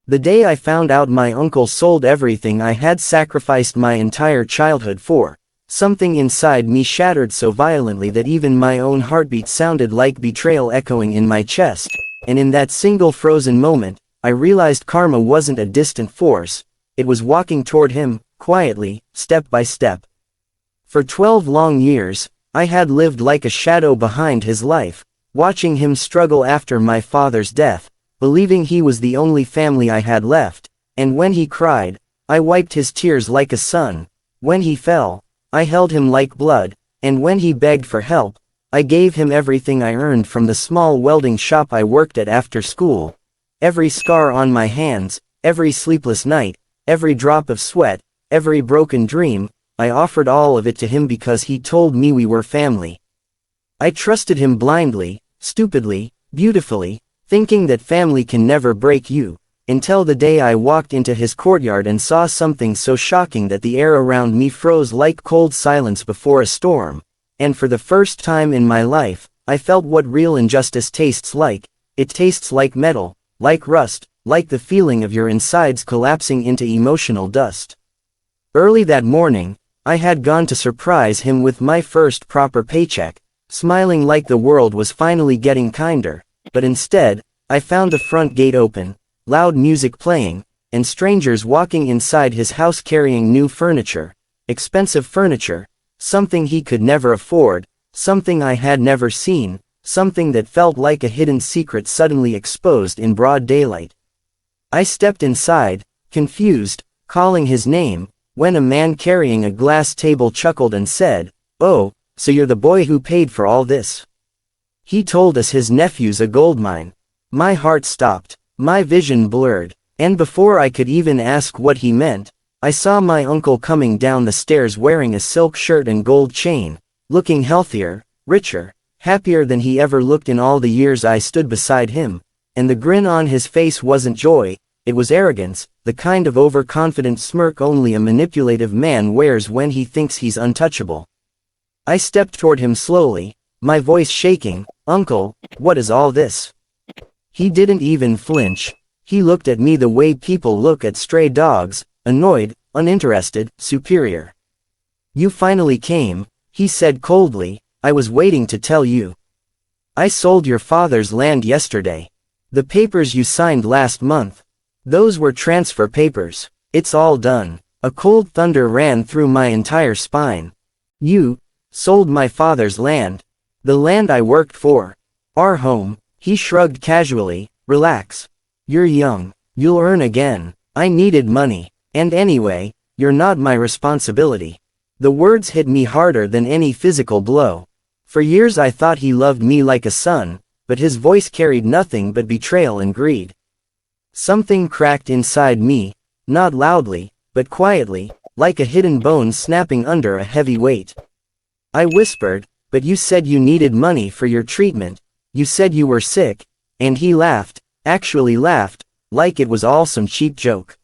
The day I found out my uncle sold everything I had sacrificed my entire childhood for, something inside me shattered so violently that even my own heartbeat sounded like betrayal echoing in my chest, and in that single frozen moment, I realized karma wasn't a distant force, it was walking toward him, quietly, step by step. For 12 long years, I had lived like a shadow behind his life, watching him struggle after my father's death, believing he was the only family I had left, and when he cried, I wiped his tears like a son. When he fell, I held him like blood, and when he begged for help, I gave him everything I earned from the small welding shop I worked at after school. Every scar on my hands, every sleepless night, every drop of sweat, every broken dream, I offered all of it to him because he told me we were family. I trusted him blindly, stupidly, beautifully, thinking that family can never break you, until the day I walked into his courtyard and saw something so shocking that the air around me froze like cold silence before a storm, and for the first time in my life, I felt what real injustice tastes like. It tastes like metal, like rust, like the feeling of your insides collapsing into emotional dust. Early that morning, I had gone to surprise him with my first proper paycheck, smiling like the world was finally getting kinder. But instead, I found the front gate open, loud music playing, and strangers walking inside his house carrying new furniture, expensive furniture, something he could never afford, something I had never seen, something that felt like a hidden secret suddenly exposed in broad daylight. I stepped inside, confused, calling his name, when a man carrying a glass table chuckled and said, "Oh, so you're the boy who paid for all this?" He told us his nephew's a gold mine. My heart stopped, my vision blurred, and before I could even ask what he meant, I saw my uncle coming down the stairs wearing a silk shirt and gold chain, looking healthier, richer, happier than he ever looked in all the years I stood beside him, and the grin on his face wasn't joy, it was arrogance, the kind of overconfident smirk only a manipulative man wears when he thinks he's untouchable. I stepped toward him slowly, my voice shaking. "Uncle, what is all this?" He didn't even flinch. He looked at me the way people look at stray dogs, annoyed, uninterested, superior. "You finally came," he said coldly. "I was waiting to tell you. I sold your father's land yesterday. The papers you signed last month. Those were transfer papers. It's all done." A cold thunder ran through my entire spine. "You sold my father's land. The land I worked for. Our home." He shrugged casually. "Relax. You're young. You'll earn again. I needed money. And anyway, you're not my responsibility." The words hit me harder than any physical blow. For years I thought he loved me like a son, but his voice carried nothing but betrayal and greed. Something cracked inside me, not loudly, but quietly, like a hidden bone snapping under a heavy weight. I whispered, "But you said you needed money for your treatment. You said you were sick," and he laughed, actually laughed, like it was all some cheap joke.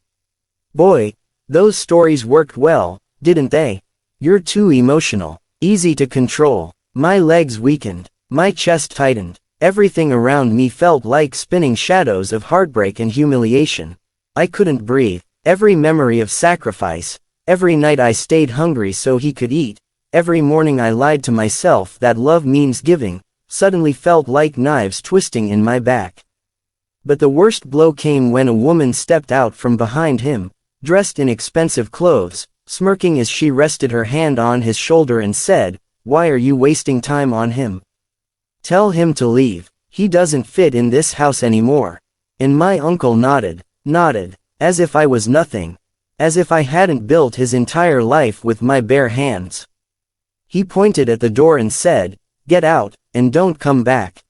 "Boy, those stories worked well, didn't they? You're too emotional, easy to control." My legs weakened, my chest tightened, everything around me felt like spinning shadows of heartbreak and humiliation. I couldn't breathe. Every memory of sacrifice, every night I stayed hungry so he could eat, every morning I lied to myself that love means giving, suddenly felt like knives twisting in my back. But the worst blow came when a woman stepped out from behind him, dressed in expensive clothes, smirking as she rested her hand on his shoulder and said, "Why are you wasting time on him? Tell him to leave. He doesn't fit in this house anymore." And my uncle nodded, as if I was nothing, as if I hadn't built his entire life with my bare hands. He pointed at the door and said, "Get out, and don't come back.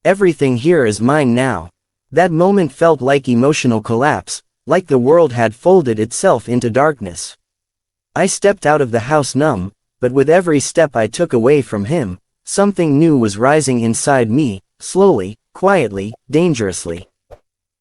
Everything here is mine now." That moment felt like emotional collapse, like the world had folded itself into darkness. I stepped out of the house numb, but with every step I took away from him, something new was rising inside me, slowly, quietly, dangerously.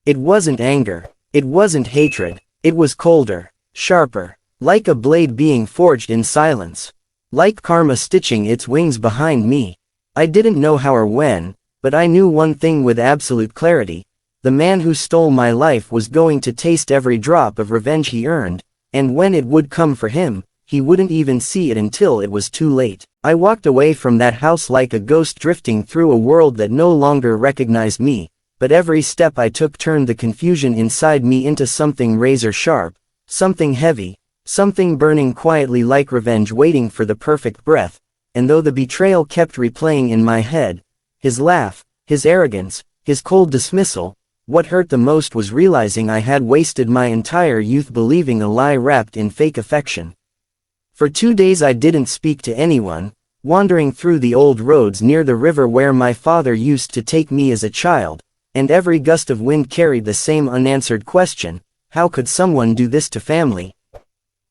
It wasn't anger, it wasn't hatred, it was colder, sharper, like a blade being forged in silence, like karma stitching its wings behind me. I didn't know how or when, but I knew one thing with absolute clarity. The man who stole my life was going to taste every drop of revenge he earned, and when it would come for him, he wouldn't even see it until it was too late. I walked away from that house like a ghost drifting through a world that no longer recognized me, but every step I took turned the confusion inside me into something razor sharp, something heavy, something burning quietly like revenge waiting for the perfect breath, and though the betrayal kept replaying in my head, his laugh, his arrogance, his cold dismissal, what hurt the most was realizing I had wasted my entire youth believing a lie wrapped in fake affection. For 2 days I didn't speak to anyone, wandering through the old roads near the river where my father used to take me as a child, and every gust of wind carried the same unanswered question, how could someone do this to family?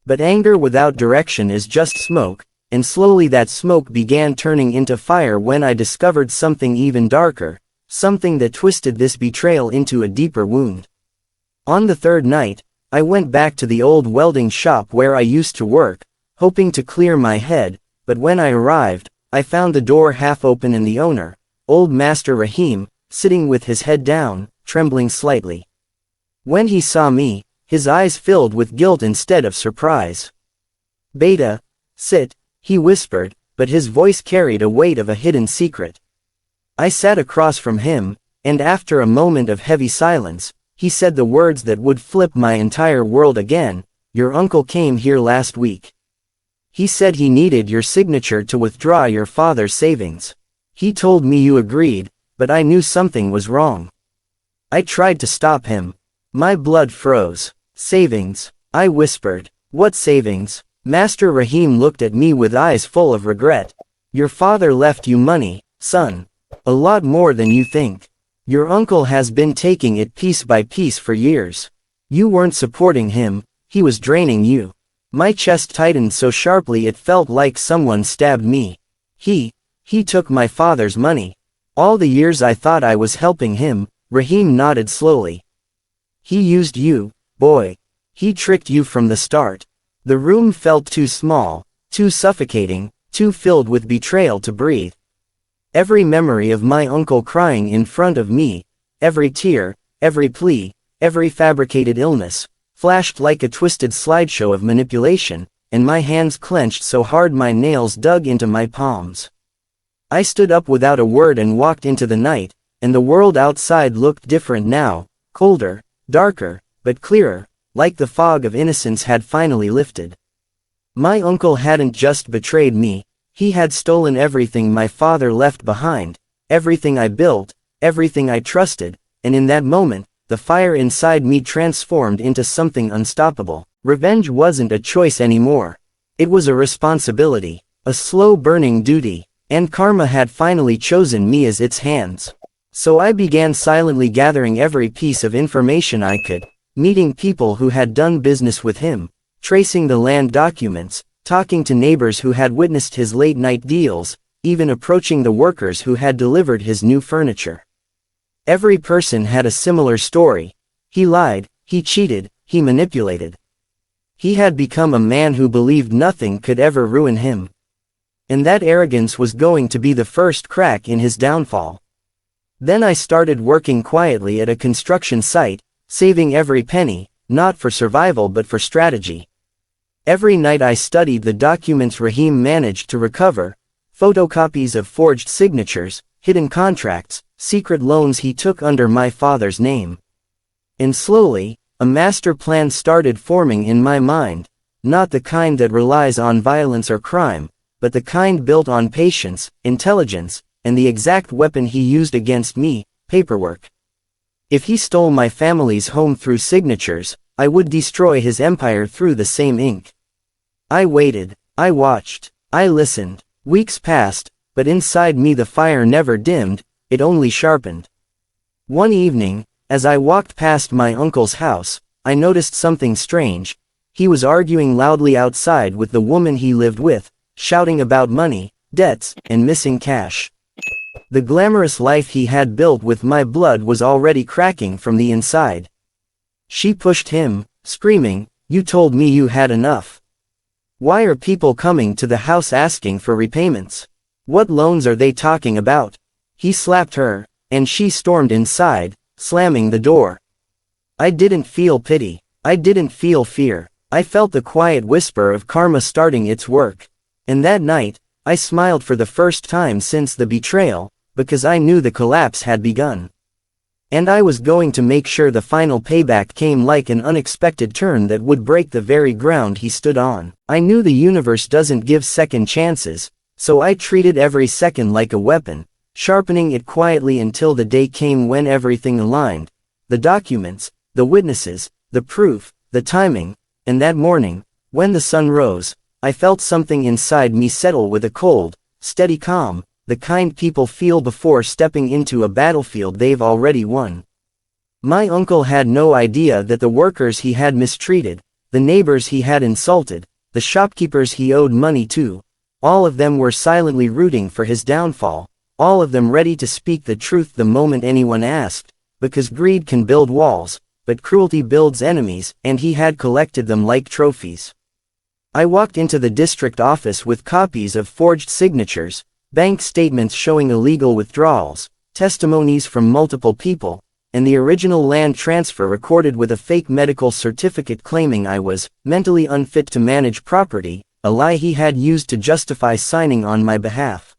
But anger without direction is just smoke, and slowly that smoke began turning into fire when I discovered something even darker, something that twisted this betrayal into a deeper wound. On the third night, I went back to the old welding shop where I used to work, hoping to clear my head, but when I arrived, I found the door half open and the owner, old Master Rahim, sitting with his head down, trembling slightly. When he saw me, his eyes filled with guilt instead of surprise. "Beta, sit," he whispered, but his voice carried a weight of a hidden secret. I sat across from him, and after a moment of heavy silence, he said the words that would flip my entire world again, "Your uncle came here last week. He said he needed your signature to withdraw your father's savings. He told me you agreed, but I knew something was wrong." I tried to stop him. My blood froze. "Savings," I whispered. "What savings?" Master Rahim looked at me with eyes full of regret. "Your father left you money, son. A lot more than you think. Your uncle has been taking it piece by piece for years. You weren't supporting him, he was draining you." My chest tightened so sharply it felt like someone stabbed me. He took my father's money. All the years I thought I was helping him." Rahim nodded slowly. "He used you, boy. He tricked you from the start." The room felt too small, too suffocating, too filled with betrayal to breathe. Every memory of my uncle crying in front of me, every tear, every plea, every fabricated illness, flashed like a twisted slideshow of manipulation, and my hands clenched so hard my nails dug into my palms. I stood up without a word and walked into the night, and the world outside looked different now, colder, darker, but clearer, like the fog of innocence had finally lifted. My uncle hadn't just betrayed me, he had stolen everything my father left behind, everything I built, everything I trusted, and in that moment, the fire inside me transformed into something unstoppable. Revenge wasn't a choice anymore. It was a responsibility, a slow-burning duty, and karma had finally chosen me as its hands. So I began silently gathering every piece of information I could, meeting people who had done business with him, tracing the land documents, talking to neighbors who had witnessed his late-night deals, even approaching the workers who had delivered his new furniture. Every person had a similar story. He lied, he cheated, he manipulated. He had become a man who believed nothing could ever ruin him. And that arrogance was going to be the first crack in his downfall. Then I started working quietly at a construction site, saving every penny, not for survival but for strategy. Every night I studied the documents Rahim managed to recover, photocopies of forged signatures, hidden contracts, secret loans he took under my father's name. And slowly, a master plan started forming in my mind, not the kind that relies on violence or crime, but the kind built on patience, intelligence, and the exact weapon he used against me, paperwork. If he stole my family's home through signatures, I would destroy his empire through the same ink. I waited, I watched, I listened. Weeks passed, but inside me the fire never dimmed, it only sharpened. One evening, as I walked past my uncle's house, I noticed something strange. He was arguing loudly outside with the woman he lived with, shouting about money, debts, and missing cash. The glamorous life he had built with my blood was already cracking from the inside. She pushed him, screaming, "You told me you had enough. Why are people coming to the house asking for repayments? What loans are they talking about?" He slapped her, and she stormed inside, slamming the door. I didn't feel pity. I didn't feel fear. I felt the quiet whisper of karma starting its work. And that night, I smiled for the first time since the betrayal, because I knew the collapse had begun. And I was going to make sure the final payback came like an unexpected turn that would break the very ground he stood on. I knew the universe doesn't give second chances, so I treated every second like a weapon, sharpening it quietly until the day came when everything aligned. The documents, the witnesses, the proof, the timing, and that morning, when the sun rose, I felt something inside me settle with a cold, steady calm, the kind people feel before stepping into a battlefield they've already won. My uncle had no idea that the workers he had mistreated, the neighbors he had insulted, the shopkeepers he owed money to, all of them were silently rooting for his downfall, all of them ready to speak the truth the moment anyone asked, because greed can build walls, but cruelty builds enemies, and he had collected them like trophies. I walked into the district office with copies of forged signatures, bank statements showing illegal withdrawals, testimonies from multiple people, and the original land transfer recorded with a fake medical certificate claiming I was mentally unfit to manage property, a lie he had used to justify signing on my behalf.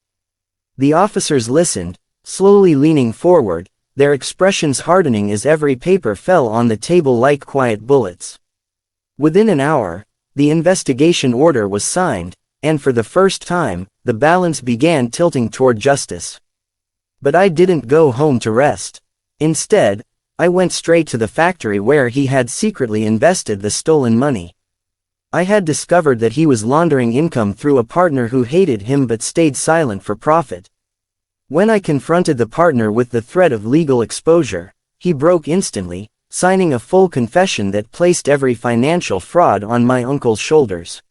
The officers listened, slowly leaning forward, their expressions hardening as every paper fell on the table like quiet bullets. Within an hour, the investigation order was signed, and for the first time, the balance began tilting toward justice. But I didn't go home to rest. Instead, I went straight to the factory where he had secretly invested the stolen money. I had discovered that he was laundering income through a partner who hated him but stayed silent for profit. When I confronted the partner with the threat of legal exposure, he broke instantly, signing a full confession that placed every financial fraud on my uncle's shoulders.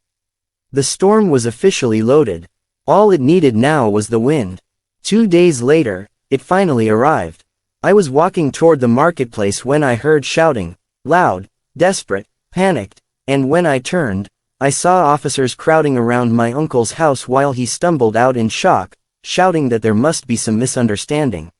The storm was officially loaded. All it needed now was the wind. 2 days later, it finally arrived. I was walking toward the marketplace when I heard shouting, loud, desperate, panicked, and when I turned, I saw officers crowding around my uncle's house while he stumbled out in shock, shouting that there must be some misunderstanding.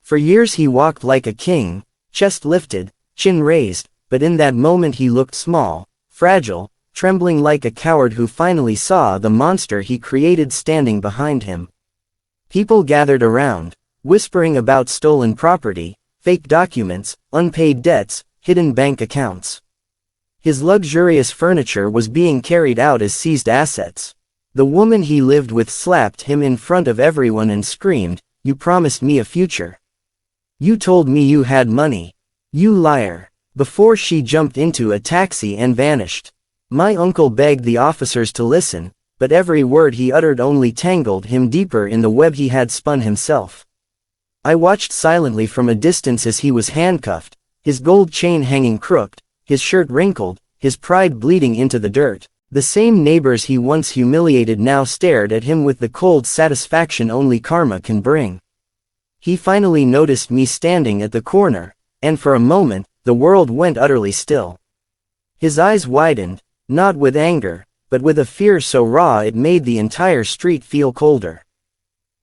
For years he walked like a king, chest lifted, chin raised, but in that moment he looked small, fragile, trembling like a coward who finally saw the monster he created standing behind him. People gathered around, whispering about stolen property, fake documents, unpaid debts, hidden bank accounts. His luxurious furniture was being carried out as seized assets. The woman he lived with slapped him in front of everyone and screamed, "You promised me a future. You told me you had money. You liar," before she jumped into a taxi and vanished. My uncle begged the officers to listen, but every word he uttered only tangled him deeper in the web he had spun himself. I watched silently from a distance as he was handcuffed, his gold chain hanging crooked, his shirt wrinkled, his pride bleeding into the dirt. The same neighbors he once humiliated now stared at him with the cold satisfaction only karma can bring. He finally noticed me standing at the corner, and for a moment, the world went utterly still. His eyes widened, not with anger, but with a fear so raw it made the entire street feel colder.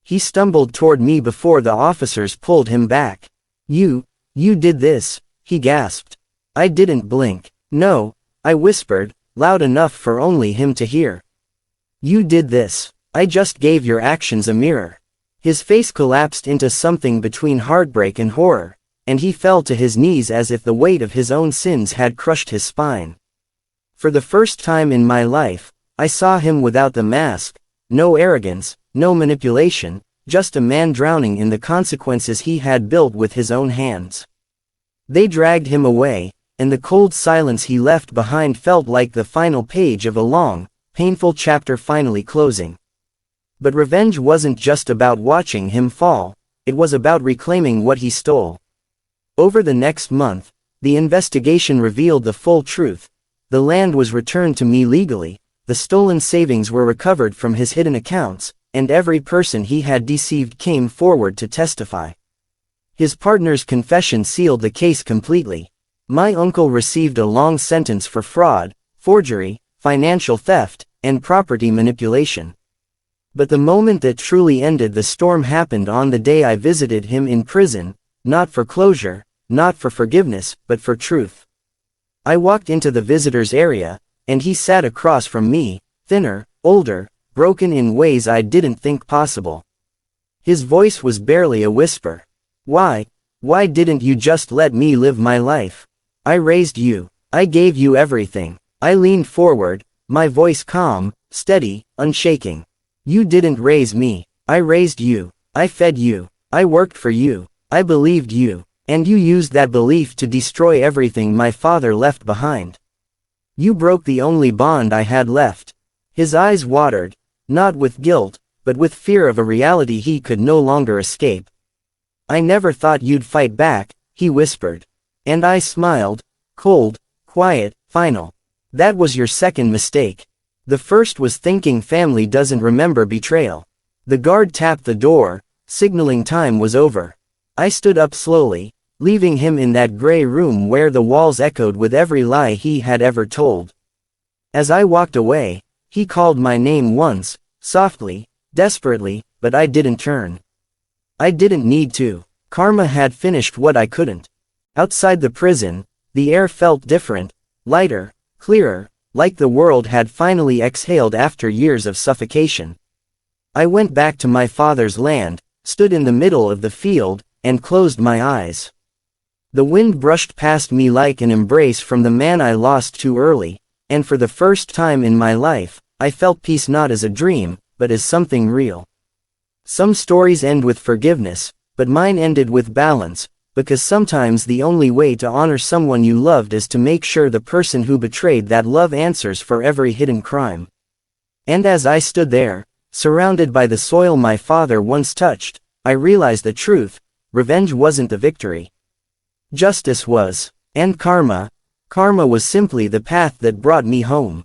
He stumbled toward me before the officers pulled him back. You did this," he gasped. I didn't blink. "No," I whispered, loud enough for only him to hear. "You did this. I just gave your actions a mirror." His face collapsed into something between heartbreak and horror, and he fell to his knees as if the weight of his own sins had crushed his spine. For the first time in my life, I saw him without the mask, no arrogance, no manipulation, just a man drowning in the consequences he had built with his own hands. They dragged him away, and the cold silence he left behind felt like the final page of a long, painful chapter finally closing. But revenge wasn't just about watching him fall, it was about reclaiming what he stole. Over the next month, the investigation revealed the full truth. The land was returned to me legally, the stolen savings were recovered from his hidden accounts, and every person he had deceived came forward to testify. His partner's confession sealed the case completely. My uncle received a long sentence for fraud, forgery, financial theft, and property manipulation. But the moment that truly ended the storm happened on the day I visited him in prison, not for closure, not for forgiveness, but for truth. I walked into the visitor's area, and he sat across from me, thinner, older, broken in ways I didn't think possible. His voice was barely a whisper. Why didn't you just let me live my life? I raised you. I gave you everything. I leaned forward, my voice calm, steady, unshaking. You didn't raise me. I raised you. I fed you. I worked for you. I believed you. And you used that belief to destroy everything my father left behind. You broke the only bond I had left. His eyes watered, not with guilt, but with fear of a reality he could no longer escape. I never thought you'd fight back, he whispered. And I smiled, cold, quiet, final. That was your second mistake. The first was thinking family doesn't remember betrayal. The guard tapped the door, signaling time was over. I stood up slowly, leaving him in that gray room where the walls echoed with every lie he had ever told. As I walked away, he called my name once, softly, desperately, but I didn't turn. I didn't need to. Karma had finished what I couldn't. Outside the prison, the air felt different, lighter, clearer, like the world had finally exhaled after years of suffocation. I went back to my father's land, stood in the middle of the field, and closed my eyes. The wind brushed past me like an embrace from the man I lost too early, and for the first time in my life, I felt peace not as a dream, but as something real. Some stories end with forgiveness, but mine ended with balance, because sometimes the only way to honor someone you loved is to make sure the person who betrayed that love answers for every hidden crime. And as I stood there, surrounded by the soil my father once touched, I realized the truth: revenge wasn't the victory. Justice was. And karma was simply the path that brought me home.